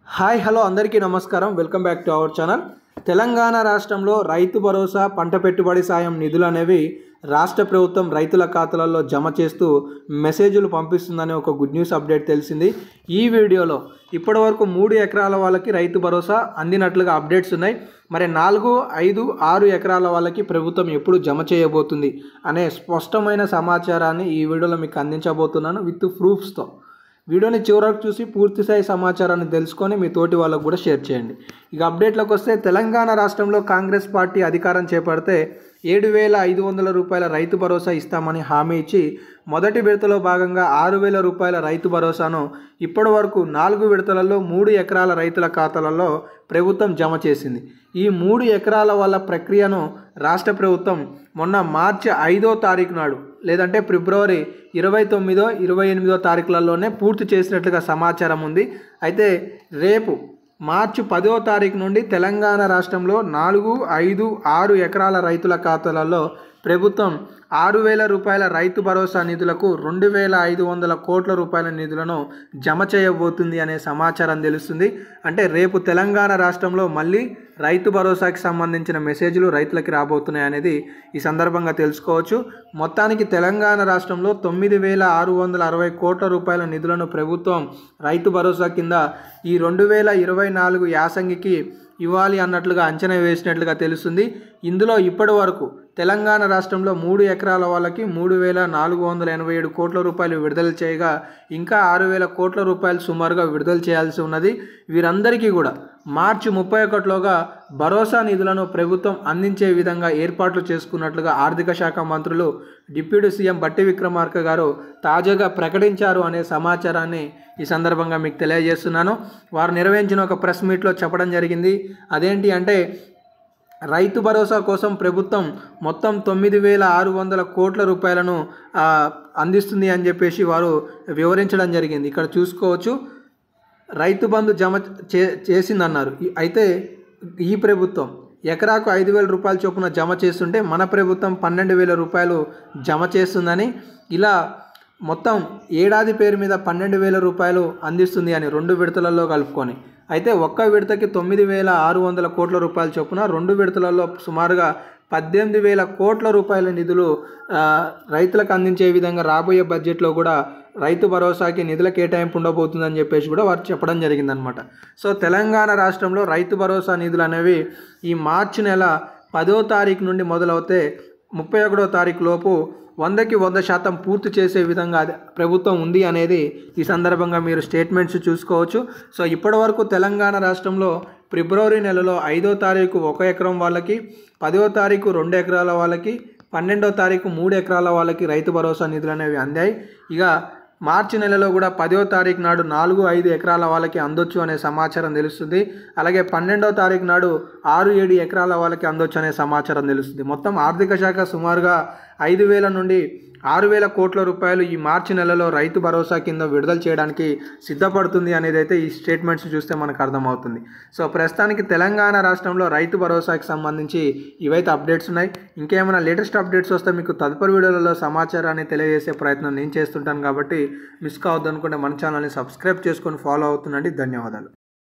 Hi hello అందరికీ నమస్కారం. Welcome back to our channel. Telangana రాష్ట్రంలో రైతు భరోసా పంట పెట్టుబడి సాయం నిధులు అనేవి రాష్ట్ర ప్రభుత్వం రైతుల ఖాతాలలో జమ చేస్తూ మెసేజ్లు పంపిస్తుందనే ఒక గుడ్ న్యూస్ అప్డేట్ తెలిసింది. ఈ వీడియోలో ఇప్పటివరకు 3 ఎకరాల వాళ్ళకి రైతు భరోసా అందినట్లుగా అప్డేట్స్ ఉన్నాయి. మరి 4, 5, 6 ఎకరాల వాళ్ళకి ప్రభుత్వం ఎప్పుడు జమ చేయబోతుంది అనే స్పష్టమైన సమాచారాన్ని ఈ వీడియోలో మీకు అందించబోతున్నాను విత్ ప్రూఫ్స్తో. వీడియోని చివరకు చూసి పూర్తిస్థాయి సమాచారాన్ని తెలుసుకొని మీ తోటి వాళ్ళకు కూడా షేర్ చేయండి. ఇక అప్డేట్లోకి వస్తే, తెలంగాణ రాష్ట్రంలో కాంగ్రెస్ పార్టీ అధికారం చేపడితే 7,500 రూపాయల రైతు భరోసా ఇస్తామని హామీ ఇచ్చి మొదటి విడతలో భాగంగా 6,000 రూపాయల రైతు భరోసాను ఇప్పటి వరకు 4 విడతలలో 3 ఎకరాల రైతుల ఖాతాలలో ప్రభుత్వం జమ చేసింది. ఈ 3 ఎకరాల వాళ్ళ ప్రక్రియను రాష్ట్ర ప్రభుత్వం మొన్న మార్చి 5వ తారీఖు నాడు లేదంటే ఫిబ్రవరి 29, 28 తారీఖులలోనే పూర్తి చేసినట్లుగా సమాచారం ఉంది. అయితే రేపు మార్చి 10వ తారీఖు నుండి తెలంగాణ రాష్ట్రంలో 4, 5, 6 ఎకరాల రైతుల ఖాతాలలో ప్రభుత్వం 6,000 రూపాయల రైతు భరోసా నిధులకు 2,500 కోట్ల రూపాయల నిధులను జమ చేయబోతుంది అనే సమాచారం తెలుస్తుంది. అంటే రేపు తెలంగాణ రాష్ట్రంలో మళ్ళీ రైతు భరోసాకి సంబంధించిన మెసేజ్లు రైతులకి రాబోతున్నాయి అనేది ఈ సందర్భంగా తెలుసుకోవచ్చు. మొత్తానికి తెలంగాణ రాష్ట్రంలో 9,660 కోట్ల రూపాయల నిధులను ప్రభుత్వం రైతు భరోసా కింద ఈ 2024 యాసంగికి ఇవ్వాలి అన్నట్లుగా అంచనా వేసినట్లుగా తెలుస్తుంది. ఇందులో ఇప్పటి వరకు తెలంగాణ రాష్ట్రంలో 3 ఎకరాల వాళ్ళకి 3,487 కోట్ల రూపాయలు విడుదల చేయగా ఇంకా 6,000 కోట్ల రూపాయలు సుమారుగా విడుదల చేయాల్సి ఉన్నది. వీరందరికీ కూడా మార్చి 31లోగా భరోసా నిధులను ప్రభుత్వం అందించే విధంగా ఏర్పాట్లు చేసుకున్నట్లుగా ఆర్థిక శాఖ మంత్రులు డిప్యూటీ సీఎం బట్టి విక్రమార్క గారు తాజాగా ప్రకటించారు అనే సమాచారాన్ని ఈ సందర్భంగా మీకు తెలియజేస్తున్నాను. వారు నిర్వహించిన ఒక ప్రెస్ మీట్లో చెప్పడం జరిగింది. అదేంటి అంటే, రైతు భరోసా కోసం ప్రభుత్వం మొత్తం 9,600 కోట్ల రూపాయలను అందిస్తుంది అని చెప్పేసి వారు వివరించడం జరిగింది. ఇక్కడ చూసుకోవచ్చు, రైతు బంధు జమ చేసిందన్నారు. అయితే ఈ ప్రభుత్వం ఎకరాకు 5,000 రూపాయల చొప్పున జమ చేస్తుంటే మన ప్రభుత్వం 12,000 రూపాయలు జమ చేస్తుందని, ఇలా మొత్తం ఏడాది పేరు మీద 12,000 రూపాయలు అందిస్తుంది అని 2 విడతలలో కలుపుకొని. అయితే ఒక్క విడతకి 9,600 కోట్ల రూపాయల చొప్పున 2 విడతలలో సుమారుగా 18,000 కోట్ల రూపాయల నిధులు రైతులకు అందించే విధంగా రాబోయే బడ్జెట్లో కూడా రైతు భరోసాకి నిధుల కేటాయింపు ఉండబోతుందని చెప్పేసి కూడా వారు చెప్పడం జరిగిందనమాట. సో తెలంగాణ రాష్ట్రంలో రైతు భరోసా నిధులు అనేవి ఈ మార్చి నెల 10వ తారీఖు నుండి మొదలవుతే 31వ తారీఖు లోపు 100కి 100% పూర్తి చేసే విధంగా ప్రభుత్వం ఉంది అనేది ఈ సందర్భంగా మీరు స్టేట్మెంట్స్ చూసుకోవచ్చు. సో ఇప్పటి వరకు తెలంగాణ రాష్ట్రంలో ఫిబ్రవరి నెలలో 5వ తారీఖు 1 ఎకరం వాళ్ళకి, 10వ తారీఖు 2 ఎకరాల వాళ్ళకి, 12వ తారీఖు 3 ఎకరాల వాళ్ళకి రైతు భరోసా నిధులు అనేవి అందాయి. ఇక మార్చి నెలలో కూడా 10వ తారీఖు నాడు 4, 5 ఎకరాల వాళ్ళకి అందొచ్చు అనే సమాచారం తెలుస్తుంది. అలాగే 12వ తారీఖు నాడు 6, 7 ఎకరాల వాళ్ళకి అందొచ్చు అనే సమాచారం తెలుస్తుంది. మొత్తం ఆర్థిక శాఖ సుమారుగా 5,000 నుండి 6,000 కోట్ల రూపాయలు ఈ మార్చి నెలలో రైతు భరోసా కింద విడుదల చేయడానికి సిద్ధపడుతుంది అనేది అయితే ఈ స్టేట్మెంట్స్ చూస్తే మనకు అర్థమవుతుంది. సో ప్రస్తుతానికి తెలంగాణ రాష్ట్రంలో రైతు భరోసాకి సంబంధించి ఇవైతే అప్డేట్స్ ఉన్నాయి. ఇంకేమైనా లేటెస్ట్ అప్డేట్స్ వస్తే మీకు తదుపరి వీడియోలలో సమాచారాన్ని తెలియజేసే ప్రయత్నం నేను చేస్తుంటాను. కాబట్టి మిస్ కావద్దు అనుకుంటే మన ఛానల్ని సబ్స్క్రైబ్ చేసుకొని ఫాలో అవుతుండండి. ధన్యవాదాలు.